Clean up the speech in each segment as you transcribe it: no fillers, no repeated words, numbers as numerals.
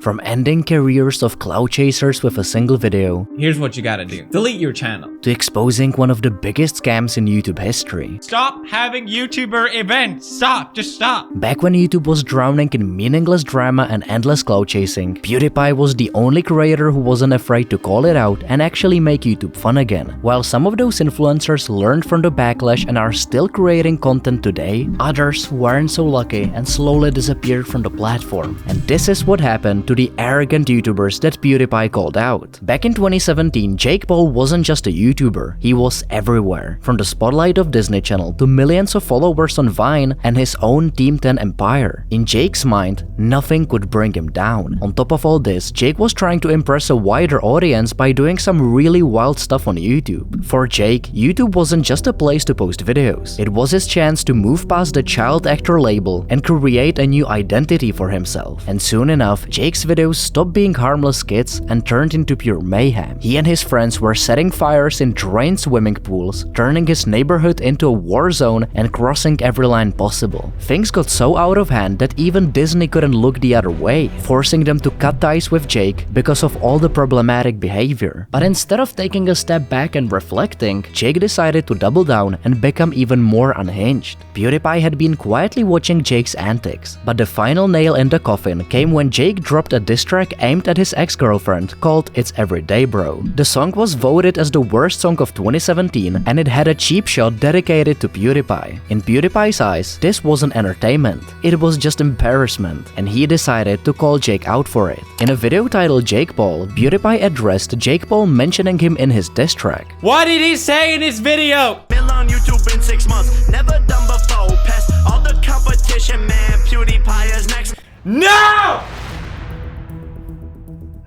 From ending careers of clout chasers with a single video, here's what you gotta do. Delete your channel. to exposing one of the biggest scams in YouTube history. Stop having YouTuber events. Stop. Just stop. Back when YouTube was drowning in meaningless drama and endless clout chasing, PewDiePie was the only creator who wasn't afraid to call it out and actually make YouTube fun again. While some of those influencers learned from the backlash and are still creating content today, others weren't so lucky and slowly disappeared from the platform. And this is what happened to the arrogant YouTubers that PewDiePie called out. Back in 2017, Jake Paul wasn't just a YouTuber, he was everywhere. From the spotlight of Disney Channel to millions of followers on Vine and his own Team 10 empire. In Jake's mind, nothing could bring him down. On top of all this, Jake was trying to impress a wider audience by doing some really wild stuff on YouTube. For Jake, YouTube wasn't just a place to post videos. It was his chance to move past the child actor label and create a new identity for himself. And soon enough, Jake's videos stopped being harmless skits and turned into pure mayhem. He and his friends were setting fires in drained swimming pools, turning his neighborhood into a war zone and crossing every line possible. Things got so out of hand that even Disney couldn't look the other way, forcing them to cut ties with Jake because of all the problematic behavior. But instead of taking a step back and reflecting, Jake decided to double down and become even more unhinged. PewDiePie had been quietly watching Jake's antics, but the final nail in the coffin came when Jake dropped a diss track aimed at his ex-girlfriend called It's Everyday Bro. The song was voted as the worst song of 2017 and it had a cheap shot dedicated to PewDiePie. In PewDiePie's eyes, this wasn't entertainment, it was just embarrassment, and he decided to call Jake out for it. In a video titled Jake Paul, PewDiePie addressed Jake Paul mentioning him in his diss track. What did he say in his video? Been on YouTube in 6 months, never done before. Past all the competition, man. PewDiePie is next. No!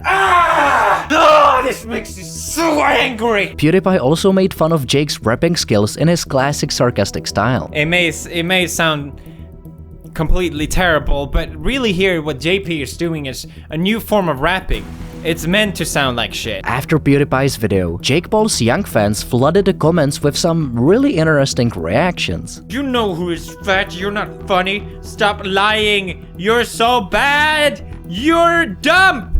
Ah! Oh, this makes me so angry. PewDiePie also made fun of Jake's rapping skills in his classic sarcastic style. It may sound completely terrible, but really here what JP is doing is a new form of rapping. It's meant to sound like shit. After PewDiePie's video, Jake Paul's young fans flooded the comments with some really interesting reactions. You know who is fat, you're not funny. Stop lying, you're so bad. You're dumb.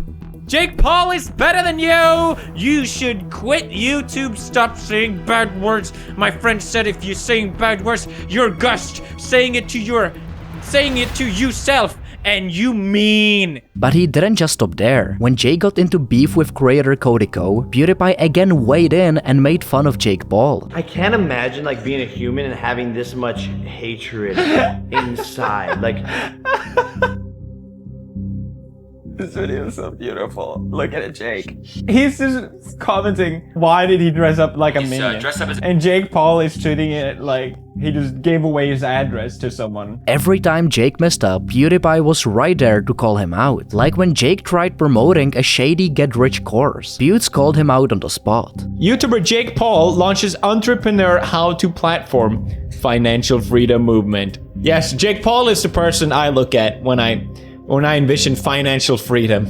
Jake Paul is better than you. You should quit YouTube. Stop saying bad words. My friend said if you're saying bad words, you're gushed. Saying it to yourself. And you mean. But he didn't just stop there. When Jake got into beef with creator Cody Ko, PewDiePie again weighed in and made fun of Jake Paul. I can't imagine like being a human and having this much hatred inside. Like this video is so beautiful. Look at it, Jake. He's just commenting, why did he dress up like a minion? And Jake Paul is treating it like he just gave away his address to someone. Every time Jake messed up, PewDiePie was right there to call him out. Like when Jake tried promoting a shady get-rich course, Pewds called him out on the spot. YouTuber Jake Paul launches entrepreneur how-to platform, financial freedom movement. Yes, Jake Paul is the person I look at when I envision financial freedom.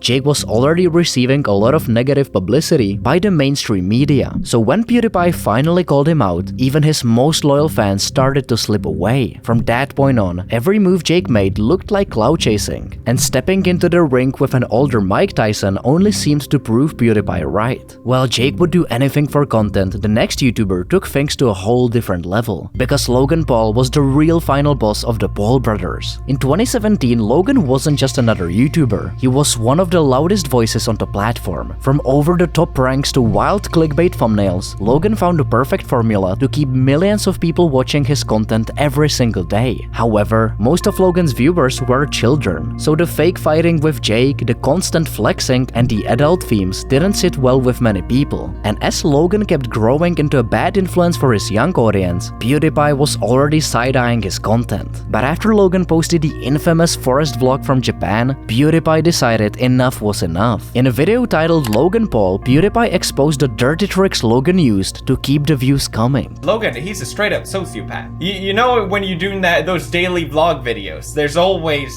Jake was already receiving a lot of negative publicity by the mainstream media, so when PewDiePie finally called him out, even his most loyal fans started to slip away. From that point on, every move Jake made looked like clout chasing, and stepping into the ring with an older Mike Tyson only seemed to prove PewDiePie right. While Jake would do anything for content, the next YouTuber took things to a whole different level, because Logan Paul was the real final boss of the Paul brothers. In 2017, Logan wasn't just another YouTuber, he was one of the loudest voices on the platform. From over-the-top pranks to wild clickbait thumbnails, Logan found the perfect formula to keep millions of people watching his content every single day. However, most of Logan's viewers were children, so the fake fighting with Jake, the constant flexing, and the adult themes didn't sit well with many people. And as Logan kept growing into a bad influence for his young audience, PewDiePie was already side-eyeing his content. But after Logan posted the infamous forest vlog from Japan, PewDiePie decided enough was enough. In a video titled Logan Paul, PewDiePie exposed the dirty tricks Logan used to keep the views coming. Logan, he's a straight up sociopath. You know when you're doing those daily vlog videos, there's always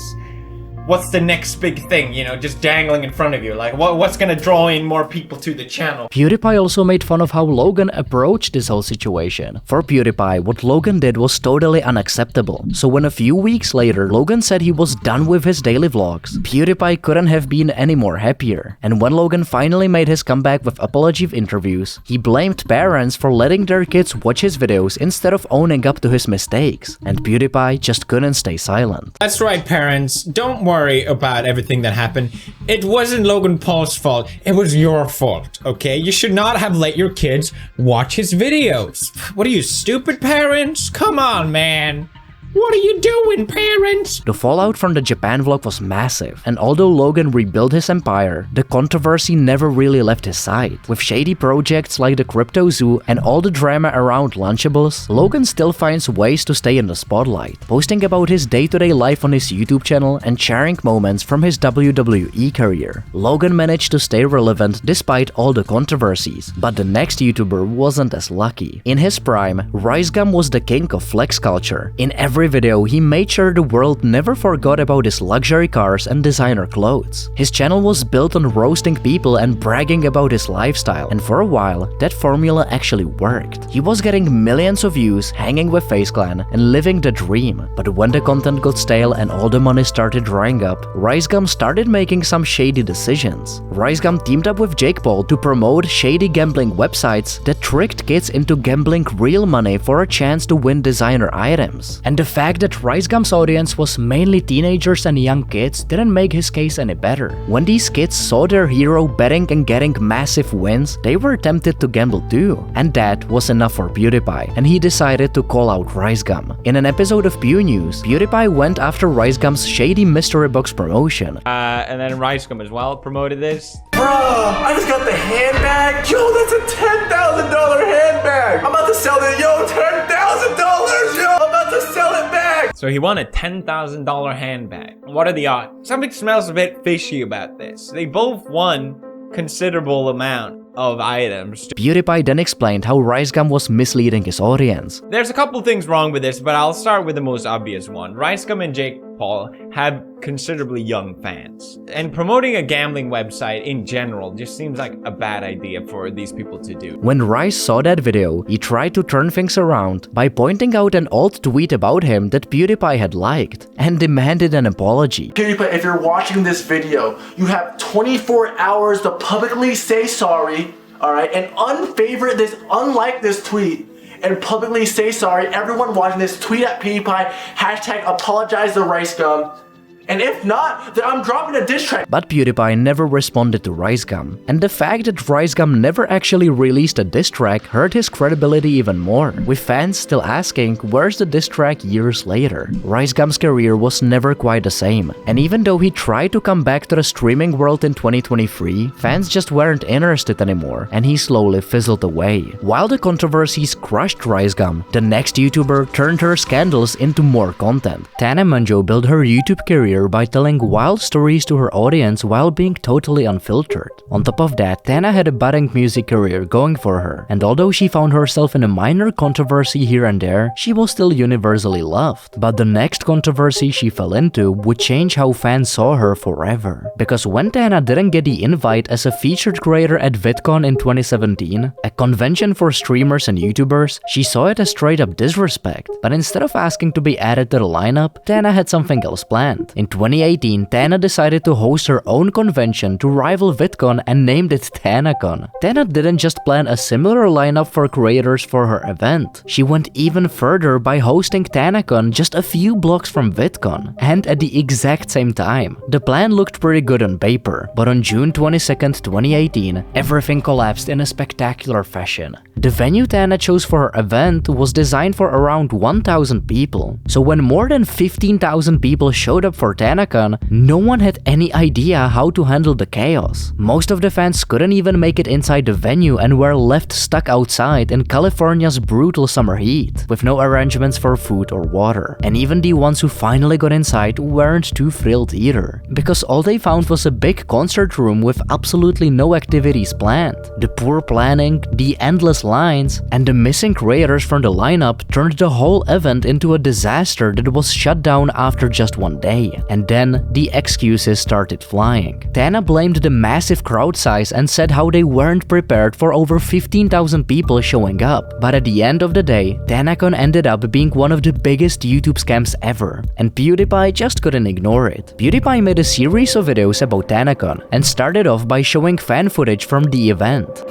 what's the next big thing, you know, just dangling in front of you. Like, what's gonna draw in more people to the channel? PewDiePie also made fun of how Logan approached this whole situation. For PewDiePie, what Logan did was totally unacceptable. So when a few weeks later, Logan said he was done with his daily vlogs, PewDiePie couldn't have been any more happier. And when Logan finally made his comeback with apology interviews, he blamed parents for letting their kids watch his videos instead of owning up to his mistakes. And PewDiePie just couldn't stay silent. That's right, parents. Don't worry about everything that happened. It wasn't Logan Paul's fault. It was your fault, okay? You should not have let your kids watch his videos. What are you, stupid parents? Come on, man. What are you doing, parents? The fallout from the Japan vlog was massive, and although Logan rebuilt his empire, the controversy never really left his side. With shady projects like the Crypto Zoo and all the drama around Lunchables, Logan still finds ways to stay in the spotlight, posting about his day-to-day life on his YouTube channel and sharing moments from his WWE career. Logan managed to stay relevant despite all the controversies, but the next YouTuber wasn't as lucky. In his prime, RiceGum was the king of flex culture. In every video, he made sure the world never forgot about his luxury cars and designer clothes. His channel was built on roasting people and bragging about his lifestyle, and for a while, that formula actually worked. He was getting millions of views, hanging with FaZe Clan, and living the dream. But when the content got stale and all the money started drying up, RiceGum started making some shady decisions. RiceGum teamed up with Jake Paul to promote shady gambling websites that tricked kids into gambling real money for a chance to win designer items. And the fact that RiceGum's audience was mainly teenagers and young kids didn't make his case any better. When these kids saw their hero betting and getting massive wins, they were tempted to gamble too. And that was enough for PewDiePie, and he decided to call out RiceGum. In an episode of Pew News, PewDiePie went after RiceGum's shady mystery box promotion. And then RiceGum as well promoted this. Bruh, I just got the handbag. Yo, that's a $10,000 handbag. I'm about to sell it. Yo, $10,000. Yo, I'm about to sell it back. So he won a $10,000 handbag. What are the odds? Something smells a bit fishy about this. They both won considerable amount of items. PewDiePie then explained how RiceGum was misleading his audience. There's a couple things wrong with this, but I'll start with the most obvious one. RiceGum and Jake Paul have considerably young fans, and promoting a gambling website in general just seems like a bad idea for these people to do. When Rice saw that video, he tried to turn things around by pointing out an old tweet about him that PewDiePie had liked and demanded an apology. PewDiePie, if you're watching this video, you have 24 hours to publicly say sorry, alright, and unfavorite this, unlike this tweet, and publicly say sorry. Everyone watching this, tweet at PewDiePie, hashtag apologize to RiceGum. And if not, then I'm dropping a diss track. But PewDiePie never responded to RiceGum, and the fact that RiceGum never actually released a diss track hurt his credibility even more, with fans still asking where's the diss track years later. RiceGum's career was never quite the same, and even though he tried to come back to the streaming world in 2023, fans just weren't interested anymore, and he slowly fizzled away. While the controversies crushed RiceGum, the next YouTuber turned her scandals into more content. Tana Mongeau built her YouTube career by telling wild stories to her audience while being totally unfiltered. On top of that, Tana had a budding music career going for her, and although she found herself in a minor controversy here and there, she was still universally loved. But the next controversy she fell into would change how fans saw her forever. Because when Tana didn't get the invite as a featured creator at VidCon in 2017, a convention for streamers and YouTubers, she saw it as straight up disrespect. But instead of asking to be added to the lineup, Tana had something else planned. In 2018, Tana decided to host her own convention to rival VidCon and named it TanaCon. Tana didn't just plan a similar lineup for creators for her event. She went even further by hosting TanaCon just a few blocks from VidCon, and at the exact same time. The plan looked pretty good on paper, but on June 22nd, 2018, everything collapsed in a spectacular fashion. The venue Tana chose for her event was designed for around 1,000 people, so when more than 15,000 people showed up for TanaCon, no one had any idea how to handle the chaos. Most of the fans couldn't even make it inside the venue and were left stuck outside in California's brutal summer heat, with no arrangements for food or water. And even the ones who finally got inside weren't too thrilled either, because all they found was a big concert room with absolutely no activities planned. The poor planning, the endless lines, and the missing creators from the lineup turned the whole event into a disaster that was shut down after just one day. And then the excuses started flying. Tana blamed the massive crowd size and said how they weren't prepared for over 15,000 people showing up. But at the end of the day, TanaCon ended up being one of the biggest YouTube scams ever, and PewDiePie just couldn't ignore it. PewDiePie made a series of videos about TanaCon and started off by showing fan footage from the event.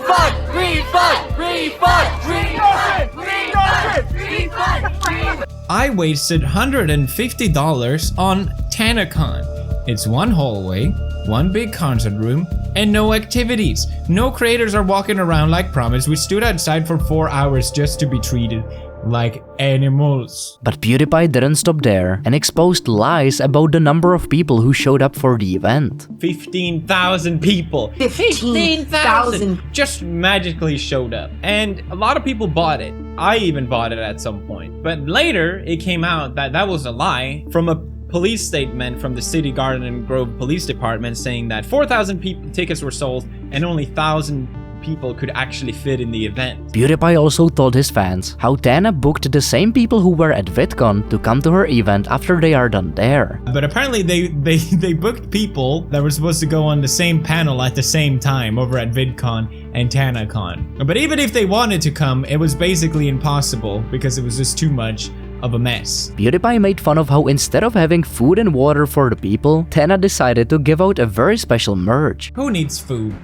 I wasted $150 on TanaCon. It's one hallway, one big concert room, and no activities. No creators are walking around like promised. We stood outside for 4 hours just to be treated like animals. But PewDiePie didn't stop there and exposed lies about the number of people who showed up for the event. 15,000 people. 15,000 just magically showed up. And a lot of people bought it. I even bought it at some point. But later, it came out that that was a lie from a police statement from the City Garden and Grove Police Department saying that 4,000 tickets were sold and only 1,000 people could actually fit in the event. PewDiePie also told his fans how Tana booked the same people who were at VidCon to come to her event after they are done there. But apparently they booked people that were supposed to go on the same panel at the same time over at VidCon and TanaCon. But even if they wanted to come, it was basically impossible because it was just too much of a mess. PewDiePie made fun of how instead of having food and water for the people, Tana decided to give out a very special merch. Who needs food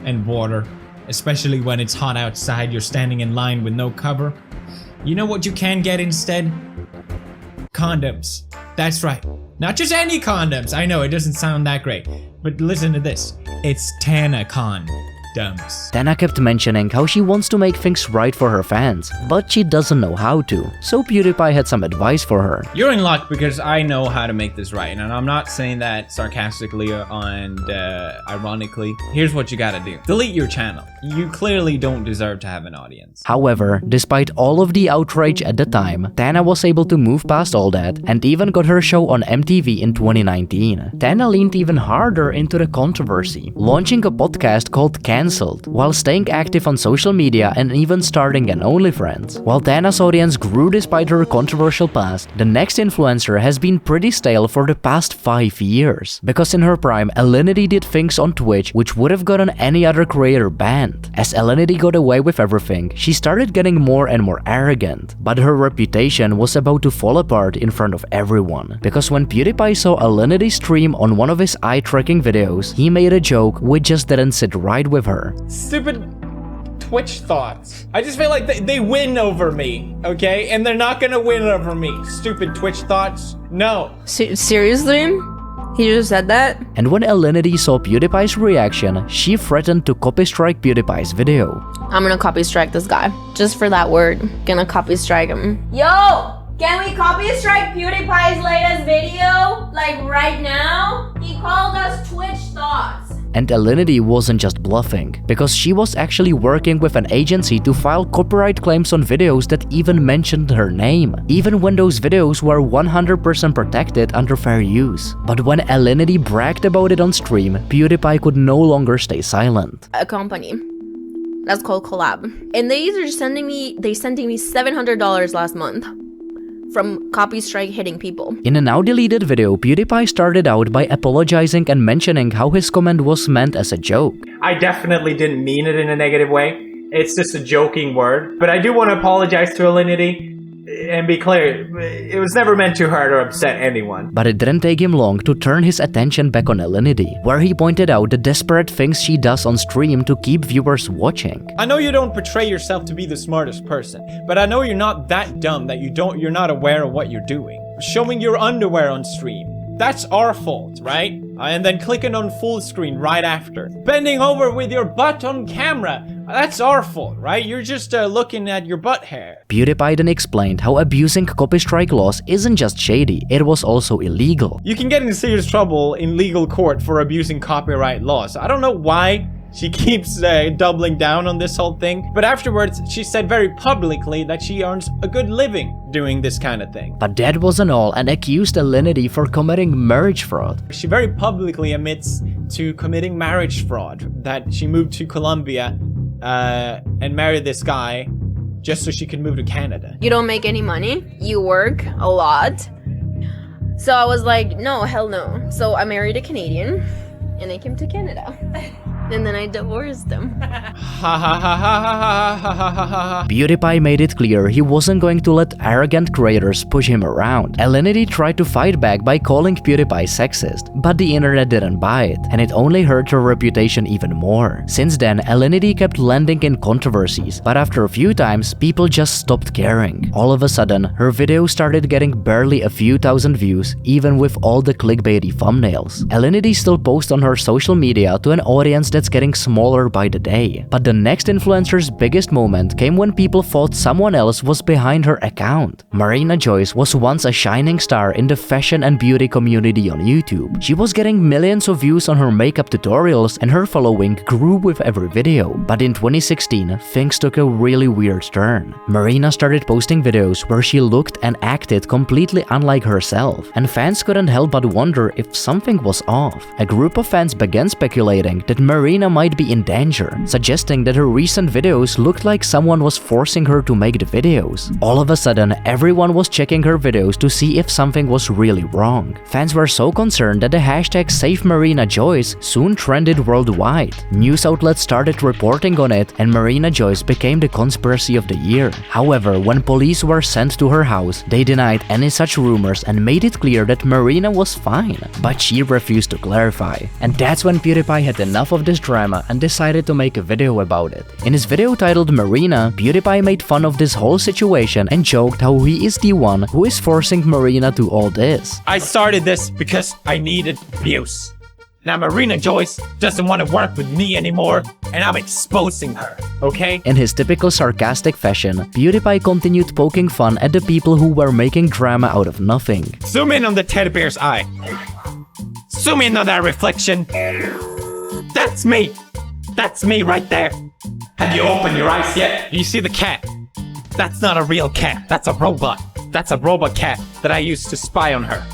and water? Especially when it's hot outside, you're standing in line with no cover. You know what you can get instead? Condoms. That's right. Not just any condoms. I know it doesn't sound that great, but listen to this. It's TanaCon. Tana kept mentioning how she wants to make things right for her fans, but she doesn't know how to, so PewDiePie had some advice for her. You're in luck because I know how to make this right, and I'm not saying that sarcastically and ironically. Here's what you gotta do. Delete your channel. You clearly don't deserve to have an audience. However, despite all of the outrage at the time, Tana was able to move past all that and even got her show on MTV in 2019. Tana leaned even harder into the controversy, launching a podcast called Cancelled, while staying active on social media and even starting an OnlyFans. While Tana's audience grew despite her controversial past, the next influencer has been pretty stale for the past 5 years. Because in her prime, Alinity did things on Twitch which would have gotten any other creator banned. As Alinity got away with everything, she started getting more and more arrogant. But her reputation was about to fall apart in front of everyone. Because when PewDiePie saw Alinity stream on one of his eye-tracking videos, he made a joke which just didn't sit right with her. Stupid Twitch thoughts. I just feel like they win over me, okay? And they're not gonna win over me. Stupid Twitch thoughts. No. Seriously? He just said that? And when Alinity saw PewDiePie's reaction, she threatened to copy strike PewDiePie's video. I'm gonna copy strike this guy. Just for that word. Gonna copy strike him. Yo! Can we copy strike PewDiePie's latest video? Like right now? He called us Twitch thoughts. And Alinity wasn't just bluffing, because she was actually working with an agency to file copyright claims on videos that even mentioned her name, even when those videos were 100% protected under fair use. But when Alinity bragged about it on stream, PewDiePie could no longer stay silent. A company that's called Collab, and they sending me $700 last month from copy strike hitting people. In a now deleted video, PewDiePie started out by apologizing and mentioning how his comment was meant as a joke. I definitely didn't mean it in a negative way. It's just a joking word. But I do want to apologize to Alinity and be clear, it was never meant to hurt or upset anyone. But it didn't take him long to turn his attention back on Alinity, where he pointed out the desperate things she does on stream to keep viewers watching. I know you don't portray yourself to be the smartest person, but I know you're not that dumb that you're not aware of what you're doing. Showing your underwear on stream, that's our fault, right? And then clicking on full screen right after. Bending over with your butt on camera, that's our fault, right? You're just looking at your butt hair. PewDiePie then explained how abusing copy strike laws isn't just shady, it was also illegal. You can get in serious trouble in legal court for abusing copyright laws. I don't know why she keeps doubling down on this whole thing, but afterwards she said very publicly that she earns a good living doing this kind of thing. But that wasn't all, and accused Alinity for committing marriage fraud. She very publicly admits to committing marriage fraud, that she moved to Colombia and married this guy just so she could move to Canada. You don't make any money, you work a lot, So I was like, no, hell no. So I married a Canadian and I came to Canada. And then I divorced him. PewDiePie made it clear he wasn't going to let arrogant creators push him around. Alinity tried to fight back by calling PewDiePie sexist, but the internet didn't buy it, and it only hurt her reputation even more. Since then, Alinity kept landing in controversies, but after a few times, people just stopped caring. All of a sudden, her videos started getting barely a few thousand views, even with all the clickbaity thumbnails. Alinity still posts on her social media to an audience that's getting smaller by the day. But the next influencer's biggest moment came when people thought someone else was behind her account. Marina Joyce was once a shining star in the fashion and beauty community on YouTube. She was getting millions of views on her makeup tutorials and her following grew with every video. But in 2016, things took a really weird turn. Marina started posting videos where she looked and acted completely unlike herself, and fans couldn't help but wonder if something was off. A group of fans began speculating that Marina might be in danger, suggesting that her recent videos looked like someone was forcing her to make the videos. All of a sudden, everyone was checking her videos to see if something was really wrong. Fans were so concerned that the hashtag #SaveMarinaJoyce soon trended worldwide. News outlets started reporting on it, and Marina Joyce became the conspiracy of the year. However, when police were sent to her house, they denied any such rumors and made it clear that Marina was fine, but she refused to clarify. And that's when PewDiePie had enough of this drama and decided to make a video about it. In his video titled Marina, PewDiePie made fun of this whole situation and joked how he is the one who is forcing Marina to all this. I started this because I needed views. Now Marina Joyce doesn't want to work with me anymore, and I'm exposing her, okay? In his typical sarcastic fashion, PewDiePie continued poking fun at the people who were making drama out of nothing. Zoom in on the teddy bear's eye. Zoom in on that reflection. That's me! That's me right there! Have you opened your eyes yet? You see the cat? That's not a real cat, that's a robot. That's a robot cat that I used to spy on her.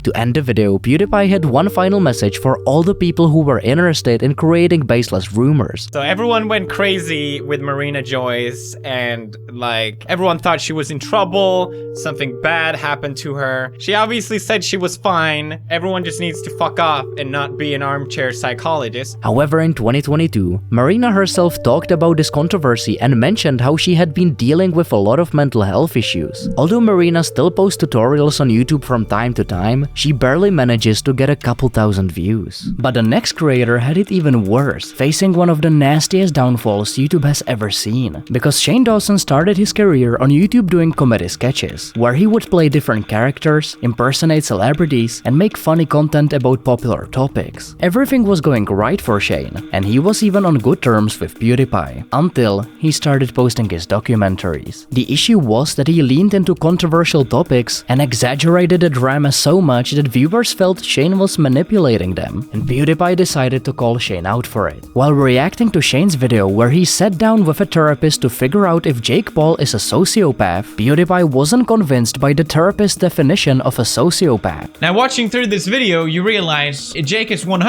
To end the video, PewDiePie had one final message for all the people who were interested in creating baseless rumors. So everyone went crazy with Marina Joyce, and like everyone thought she was in trouble, something bad happened to her. She obviously said she was fine. Everyone just needs to fuck off and not be an armchair psychologist. However, in 2022, Marina herself talked about this controversy and mentioned how she had been dealing with a lot of mental health issues. Although Marina still posts tutorials on YouTube from time to time, she barely manages to get a couple thousand views. But the next creator had it even worse, facing one of the nastiest downfalls YouTube has ever seen. Because Shane Dawson started his career on YouTube doing comedy sketches, where he would play different characters, impersonate celebrities, and make funny content about popular topics. Everything was going right for Shane, and he was even on good terms with PewDiePie, until he started posting his documentaries. The issue was that he leaned into controversial topics and exaggerated the drama so much that viewers felt Shane was manipulating them, and PewDiePie decided to call Shane out for it. While reacting to Shane's video where he sat down with a therapist to figure out if Jake Paul is a sociopath, PewDiePie wasn't convinced by the therapist's definition of a sociopath. Now watching through this video, you realize Jake is 100%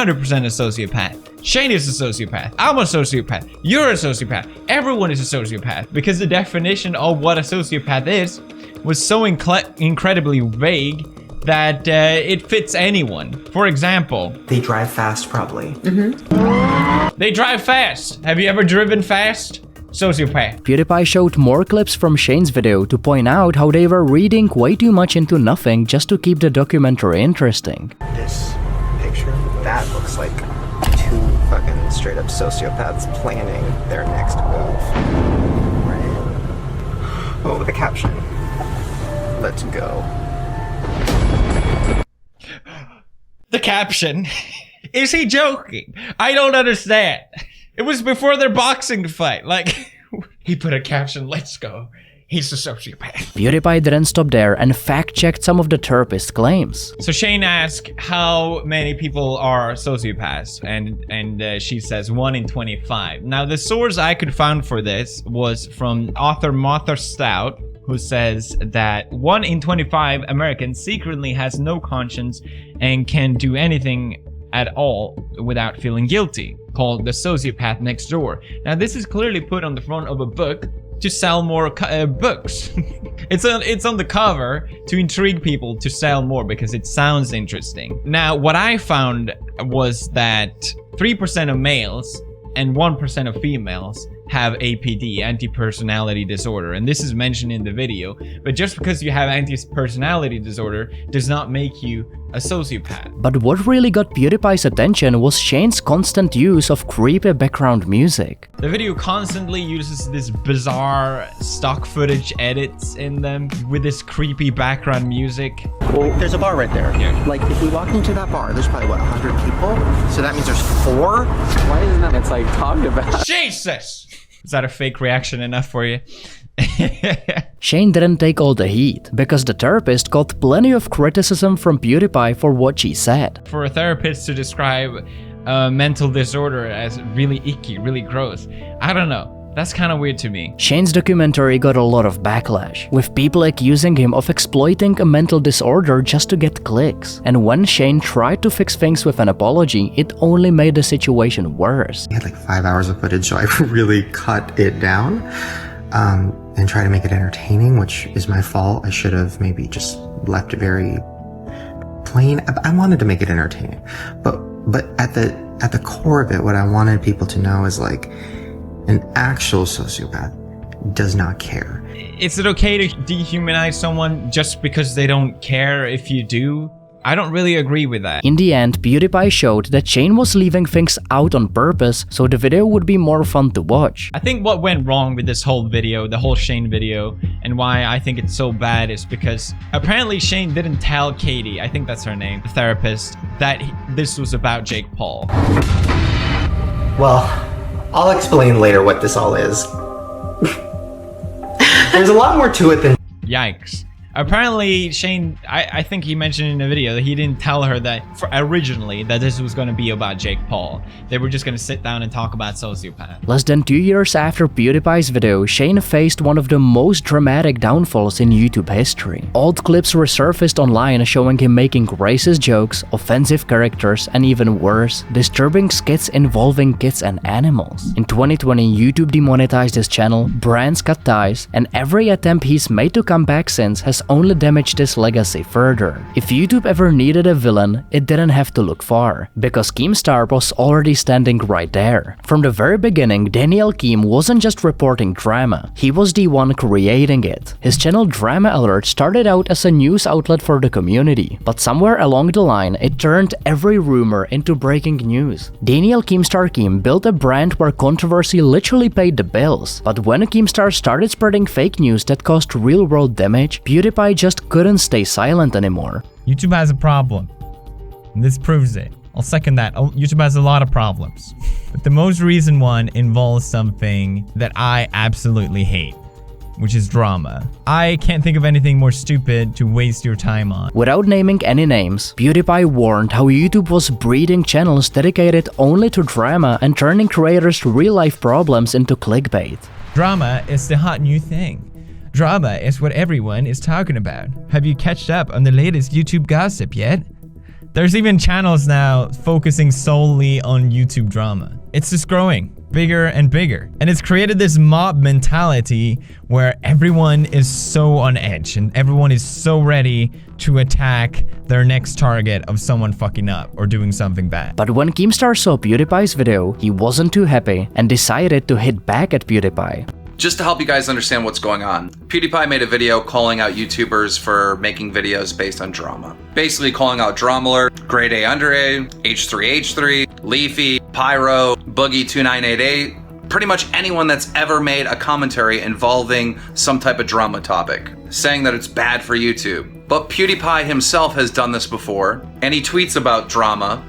a sociopath. Shane is a sociopath. I'm a sociopath. You're a sociopath. Everyone is a sociopath, because the definition of what a sociopath is was so incredibly vague that it fits anyone. For example, they drive fast, probably. They drive fast. Have you ever driven fast? Sociopath. PewDiePie showed more clips from Shane's video to point out how they were reading way too much into nothing just to keep the documentary interesting. This picture, that looks like two fucking straight up sociopaths planning their next move. Right. Oh, with a caption. Let's go. The caption. Is he joking? I don't understand. It was before their boxing fight. Like, he put a caption, let's go. He's a sociopath. PewDiePie didn't stop there and fact-checked some of the therapist's claims. So Shane asked how many people are sociopaths, and she says 1 in 25. Now, the source I could find for this was from author Martha Stout, who says that 1 in 25 Americans secretly has no conscience and can do anything at all without feeling guilty, called The Sociopath Next Door. Now, this is clearly put on the front of a book to sell more books. It's on the cover to intrigue people to sell more because it sounds interesting. Now, what I found was that 3% of males and 1% of females have APD, anti-personality disorder, and this is mentioned in the video. But just because you have anti-personality disorder does not make you a sociopath. But what really got PewDiePie's attention was Shane's constant use of creepy background music. The video constantly uses this bizarre stock footage edits in them with this creepy background music. Well, there's a bar right there. Yeah. Like, if we walk into that bar, there's probably, what, 100 people? So that means there's 4? Why isn't that it's like talked about? Jesus! Is that a fake reaction enough for you? Shane didn't take all the heat, because the therapist got plenty of criticism from PewDiePie for what she said. For a therapist to describe a mental disorder as really icky, really gross, I don't know. That's kind of weird to me. Shane's documentary got a lot of backlash, with people accusing him of exploiting a mental disorder just to get clicks. And when Shane tried to fix things with an apology, it only made the situation worse. We had like 5 hours of footage, so I really cut it down and tried to make it entertaining, which is my fault. I should have maybe just left it very plain. I wanted to make it entertaining, but at the core of it, what I wanted people to know is like, an actual sociopath does not care. Is it okay to dehumanize someone just because they don't care if you do? I don't really agree with that. In the end, PewDiePie showed that Shane was leaving things out on purpose, so the video would be more fun to watch. I think what went wrong with this whole video, the whole Shane video, and why I think it's so bad is because apparently Shane didn't tell Katie, I think that's her name, the therapist, that this was about Jake Paul. Well, I'll explain later what this all is. There's a lot more to it than... Yikes. Apparently, Shane, I think he mentioned in the video that he didn't tell her that originally that this was going to be about Jake Paul. They were just going to sit down and talk about sociopath. Less than 2 years after PewDiePie's video, Shane faced one of the most dramatic downfalls in YouTube history. Old clips resurfaced online showing him making racist jokes, offensive characters, and even worse, disturbing skits involving kids and animals. In 2020, YouTube demonetized his channel, brands cut ties, and every attempt he's made to come back since has only damaged his legacy further. If YouTube ever needed a villain, it didn't have to look far, because Keemstar was already standing right there. From the very beginning, Daniel Keem wasn't just reporting drama, he was the one creating it. His channel Drama Alert started out as a news outlet for the community, but somewhere along the line, it turned every rumor into breaking news. Daniel Keemstar Keem built a brand where controversy literally paid the bills, but when Keemstar started spreading fake news that caused real-world damage, PewDiePie just couldn't stay silent anymore. YouTube has a problem. And this proves it. I'll second that. YouTube has a lot of problems. But the most recent one involves something that I absolutely hate, which is drama. I can't think of anything more stupid to waste your time on. Without naming any names, PewDiePie warned how YouTube was breeding channels dedicated only to drama and turning creators' real-life problems into clickbait. Drama is the hot new thing. Drama is what everyone is talking about. Have you catched up on the latest YouTube gossip yet? There's even channels now focusing solely on YouTube drama. It's just growing bigger and bigger. And it's created this mob mentality where everyone is so on edge and everyone is so ready to attack their next target of someone fucking up or doing something bad. But when Keemstar saw PewDiePie's video, he wasn't too happy and decided to hit back at PewDiePie. Just to help you guys understand what's going on, PewDiePie made a video calling out YouTubers for making videos based on drama. Basically calling out Drama Alert, Grade A Under A, H3H3, Leafy, Pyro, Boogie2988, pretty much anyone that's ever made a commentary involving some type of drama topic, saying that it's bad for YouTube. But PewDiePie himself has done this before, and he tweets about drama.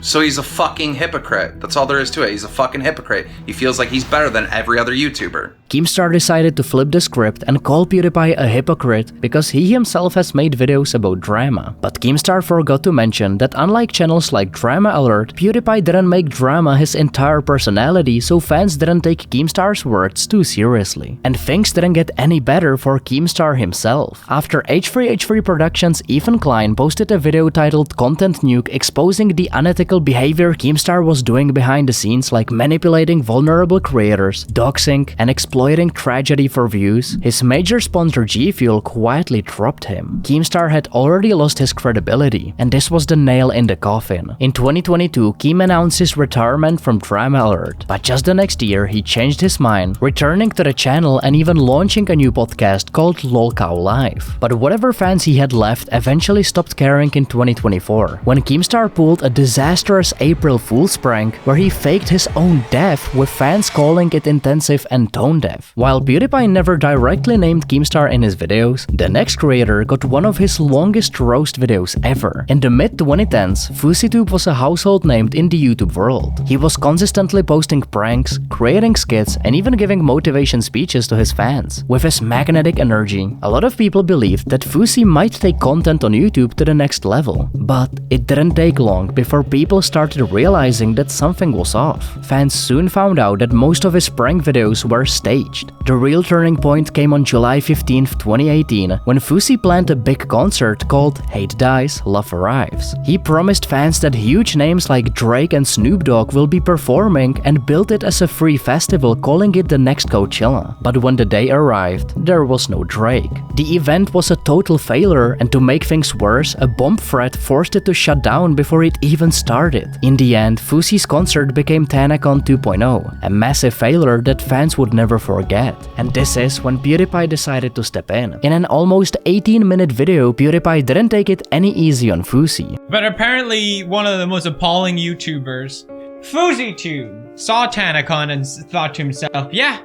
So he's a fucking hypocrite. That's all there is to it. He's a fucking hypocrite. He feels like he's better than every other YouTuber. Keemstar decided to flip the script and call PewDiePie a hypocrite because he himself has made videos about drama. But Keemstar forgot to mention that unlike channels like Drama Alert, PewDiePie didn't make drama his entire personality, so fans didn't take Keemstar's words too seriously. And things didn't get any better for Keemstar himself. After H3H3 Productions' Ethan Klein posted a video titled Content Nuke exposing the unethical typical behavior Keemstar was doing behind the scenes, like manipulating vulnerable creators, doxing, and exploiting tragedy for views, his major sponsor G Fuel quietly dropped him. Keemstar had already lost his credibility, and this was the nail in the coffin. In 2022, Keem announced his retirement from Drama Alert, but just the next year he changed his mind, returning to the channel and even launching a new podcast called LolCow Live. But whatever fans he had left eventually stopped caring in 2024, when Keemstar pulled a disastrous April Fool's prank where he faked his own death, with fans calling it intensive and tone deaf. While PewDiePie never directly named Keemstar in his videos, the next creator got one of his longest roast videos ever. In the mid-2010s, FouseyTube was a household name in the YouTube world. He was consistently posting pranks, creating skits, and even giving motivation speeches to his fans. With his magnetic energy, a lot of people believed that Fousey might take content on YouTube to the next level. But it didn't take long before people started realizing that something was off. Fans soon found out that most of his prank videos were staged. The real turning point came on July 15, 2018, when Fousey planned a big concert called Hate Dies, Love Arrives. He promised fans that huge names like Drake and Snoop Dogg will be performing and built it as a free festival, calling it the next Coachella. But when the day arrived, there was no Drake. The event was a total failure, and to make things worse, a bomb threat forced it to shut down before it even started. In the end, Fousey's concert became TanaCon 2.0, a massive failure that fans would never forget. And this is when PewDiePie decided to step in. In an almost 18-minute video, PewDiePie didn't take it any easy on Fousey. But apparently, one of the most appalling YouTubers, FouseyTube, saw TanaCon and thought to himself, yeah,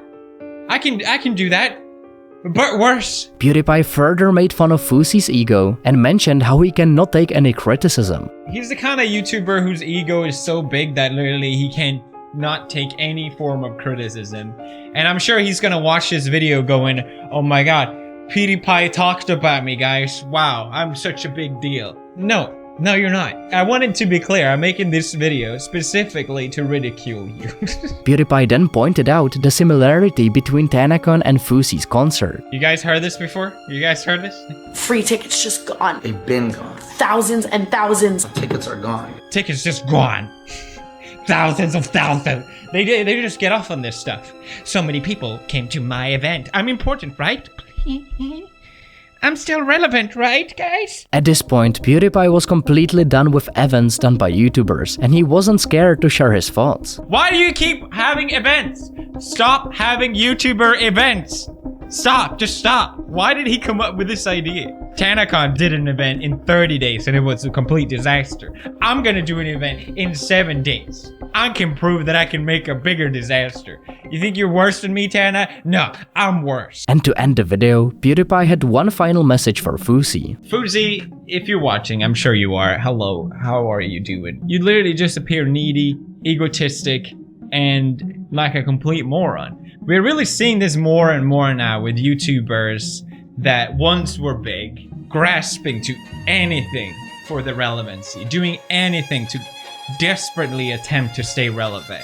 I can do that, but worse. PewDiePie further made fun of Fousey's ego and mentioned how he cannot take any criticism. He's the kind of YouTuber whose ego is so big that literally he can not take any form of criticism. And I'm sure he's gonna watch this video going, oh my god, PewDiePie talked about me, guys. Wow, I'm such a big deal. No, you're not. I wanted to be clear, I'm making this video specifically to ridicule you. PewDiePie then pointed out the similarity between TanaCon and Fousey's concert. You guys heard this before? You guys heard this? Free tickets just gone. They've been gone. Thousands and thousands. Tickets are gone. Tickets just gone. Thousands of thousands. They just get off on this stuff. So many people came to my event. I'm important, right? I'm still relevant, right, guys? At this point, PewDiePie was completely done with events done by YouTubers, and he wasn't scared to share his thoughts. Why do you keep having events? Stop having YouTuber events. Stop, just stop. Why did he come up with this idea? TanaCon did an event in 30 days and it was a complete disaster. I'm gonna do an event in 7 days. I can prove that I can make a bigger disaster. You think you're worse than me, Tana? No, I'm worse. And to end the video, PewDiePie had one final message for Fousey. Fousey, if you're watching, I'm sure you are. Hello, how are you doing? You literally just appear needy, egotistic, and like a complete moron. We're really seeing this more and more now with YouTubers that once were big, grasping to anything for the relevancy, doing anything to desperately attempt to stay relevant.